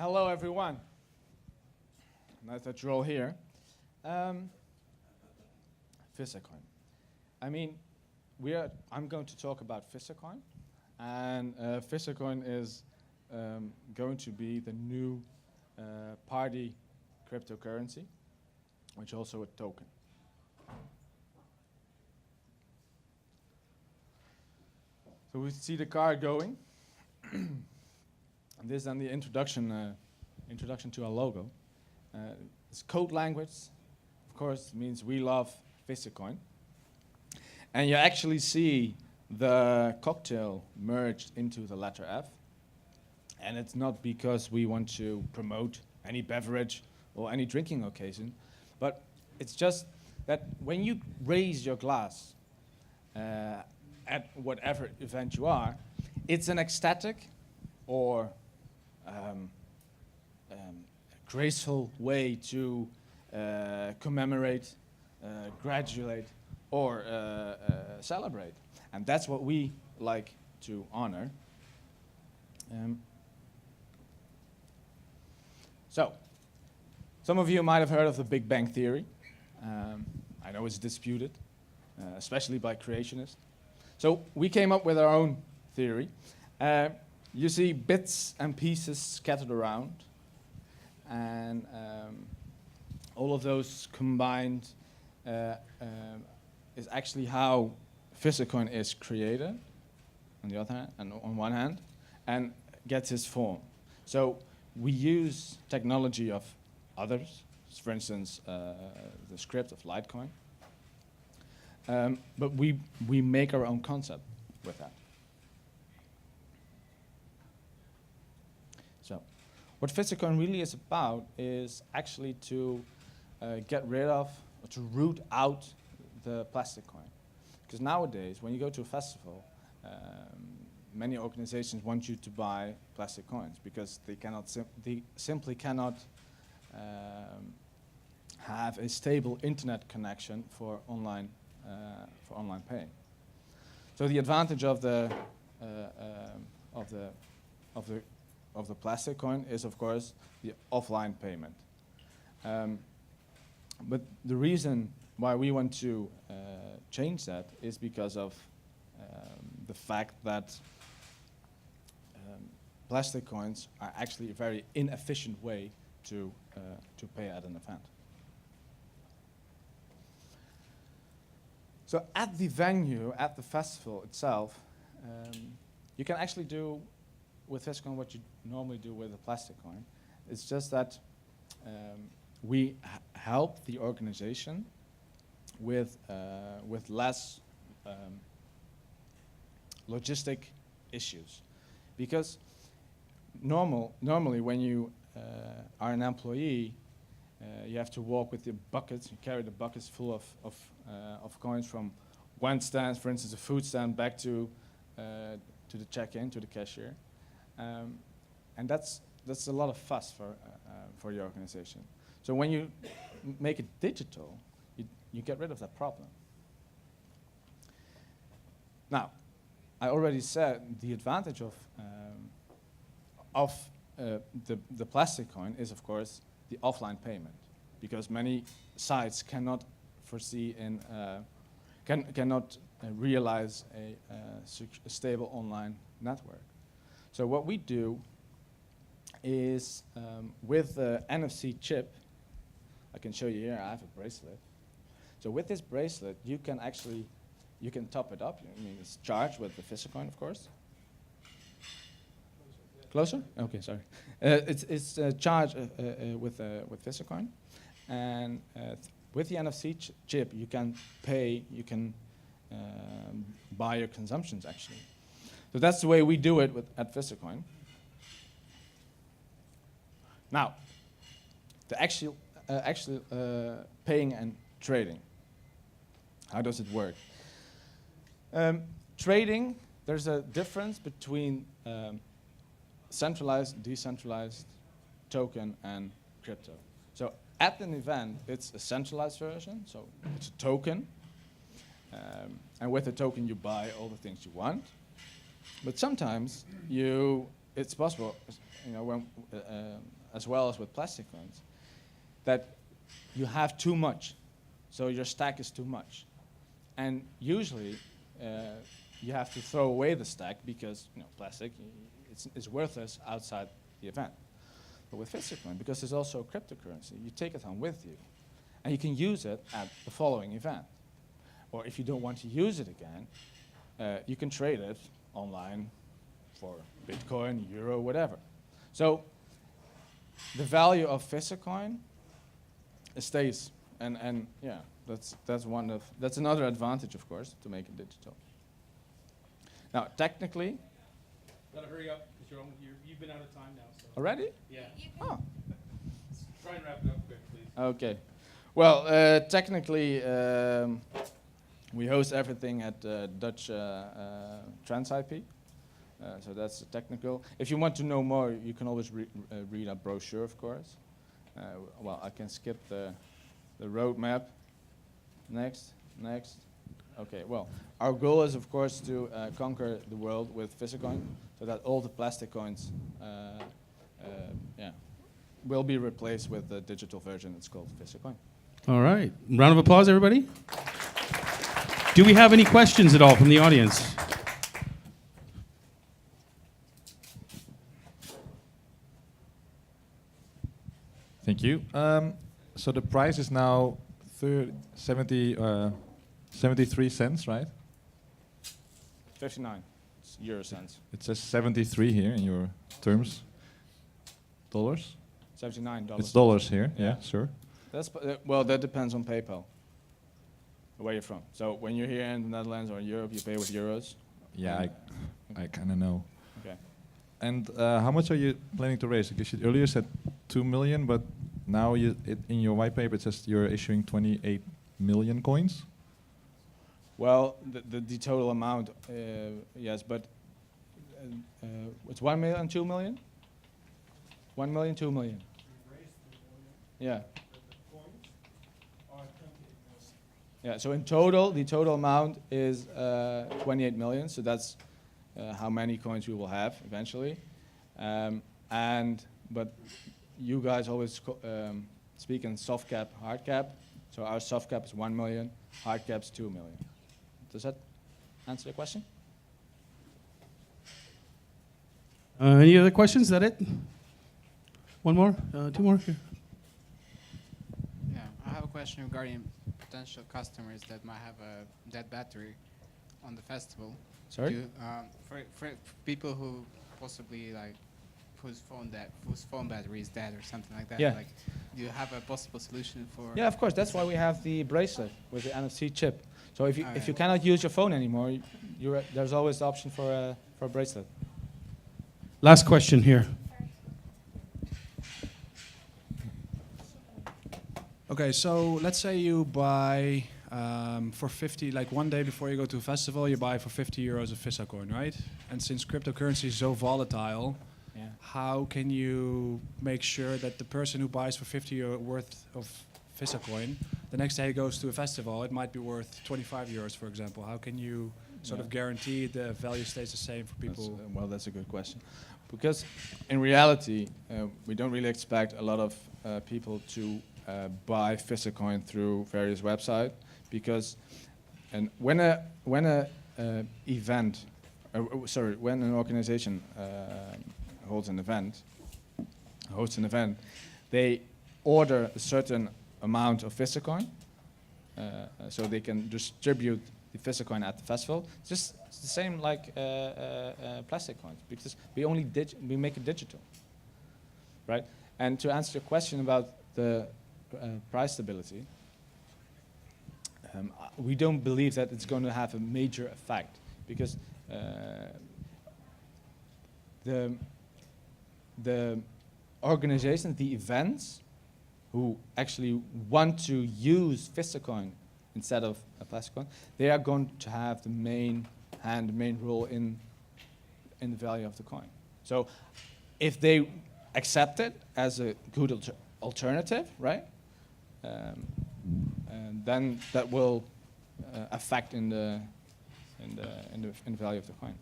Hello, everyone. Nice that you're all here. FISSACOIN. I'm going to talk about FISSACOIN, and FISSACOIN is going to be the new party cryptocurrency, which is also a token. So we see the car going. And this is then the introduction to our logo. It's code language, of course, means we love FISSACOIN. And you actually see the cocktail merged into the letter F. And it's not because we want to promote any beverage or any drinking occasion, but it's just that when you raise your glass at whatever event you are, it's an ecstatic or graceful way to commemorate, gratulate, or celebrate. And that's what we like to honor. So, some of you might have heard of the Big Bang Theory. I know it's disputed, especially by creationists. So we came up with our own theory. You see bits and pieces scattered around, and all of those combined is actually how FISSACOIN is created, on the other hand, and on one hand, and gets its form. So we use technology of others, for instance, the script of Litecoin, but we make our own concept with that. So what FISSACOIN really is about is actually to get rid of, or to root out the plastic coin. Because nowadays, when you go to a festival, many organizations want you to buy plastic coins because they simply cannot have a stable internet connection for online paying. So the advantage of the plastic coin is, of course, the offline payment. But the reason why we want to change that is because of the fact that plastic coins are actually a very inefficient way to pay at an event. So at the venue, at the festival itself, you can actually do with FISSACOIN what you normally do with a plastic coin. It's just that we help the organization with less logistic issues, because normally when you are an employee, you have to walk with your buckets. You carry the buckets full of coins from one stand, for instance, a food stand, back to the check-in, to the cashier, and that's a lot of fuss for your organization. So when you make it digital, you get rid of that problem. Now, I already said the advantage of the plastic coin is, of course, the offline payment, because many sites cannot foresee in cannot realize a stable online network. So what we do is with the NFC chip, I can show you here. I have a bracelet. So with this bracelet, you can top it up. I mean, it's charged with the FISSACOIN, of course. Closer? Okay, sorry. It's charged with FISSACOIN, and with the NFC chip, you can pay. You can buy your consumptions actually. So that's the way we do it at FISSACOIN. Now, the actual paying and trading. How does it work? Trading, there's a difference between centralized, decentralized, token, and crypto. So at an event, it's a centralized version, so it's a token. And with a token, you buy all the things you want. But sometimes you it's possible, when, as well as with plastic coins, that you have too much, so your stack is too much, and usually you have to throw away the stack because plastic it's worthless outside the event. But with FISSACOIN, because it's also a cryptocurrency, you take it home with you, and you can use it at the following event. Or if you don't want to use it again, you can trade it online for Bitcoin, Euro, whatever. So the value of FISSACOIN stays, and yeah, that's another advantage, of course, to make it digital. Now, technically, gotta hurry up because you've been out of time now. So. Already? Yeah. Oh. Try and wrap it up quick, please. Okay. Well, technically, we host everything at Dutch Trans IP. So that's technical. If you want to know more, you can always read our brochure, of course. Well, I can skip the roadmap. Next. Okay, well, our goal is, of course, to conquer the world with FISSACOIN, so that all the plastic coins will be replaced with the digital version. It's called FISSACOIN. All right. Round of applause, everybody. Do we have any questions at all from the audience? Thank you. So the price is now 73 cents, right? 59 euro cents. It says 73 here in your terms. Dollars? $79. It's dollars here, yeah, sure. That's well, that depends on PayPal, where you're from. So when you're here in the Netherlands or in Europe, you pay with euros. Yeah, I kind of know. Okay. And how much are you planning to raise? Because you earlier said 2 million, but now in your white paper it says you're issuing 28 million coins. Well, the total amount, yes, but it's 1 million, 2 million? 1 million, 2 million. Yeah. Yeah, so in total, the total amount is 28 million, so that's how many coins we will have eventually. But you guys always speak in soft cap, hard cap. So our soft cap is 1 million, hard cap is 2 million. Does that answer the question? Any other questions? Is that it? One more? Two more? Here. Yeah, I have a question regarding potential customers that might have a dead battery on the festival. Sorry? For people who possibly whose phone battery is dead or something like that. Yeah. Do you have a possible solution for? Yeah, of course. That's why we have the bracelet with the NFC chip. So if you cannot use your phone anymore, there's always the option for a bracelet. Last question here. Okay, so let's say you buy for 50, like one day before you go to a festival, you buy for 50 euros of FISSACOIN, right? And since cryptocurrency is so volatile, how can you make sure that the person who buys for 50 euro worth of FISSACOIN, the next day he goes to a festival, it might be worth 25 euros, for example. How can you sort of guarantee the value stays the same for people? That's a good question. Because in reality, we don't really expect a lot of people to buy FISSACOIN through various websites, because when an organization hosts an event, they order a certain amount of FISSACOIN, so they can distribute the FISSACOIN at the festival. It's the same like plastic coins, because we make it digital, right? And to answer your question about the price stability, we don't believe that it's going to have a major effect, because the organizations, the events, who actually want to use FISSACOIN instead of a plastic coin, they are going to have the main role in the value of the coin. So if they accept it as a good alternative, right? And then that will affect in the value of the coin.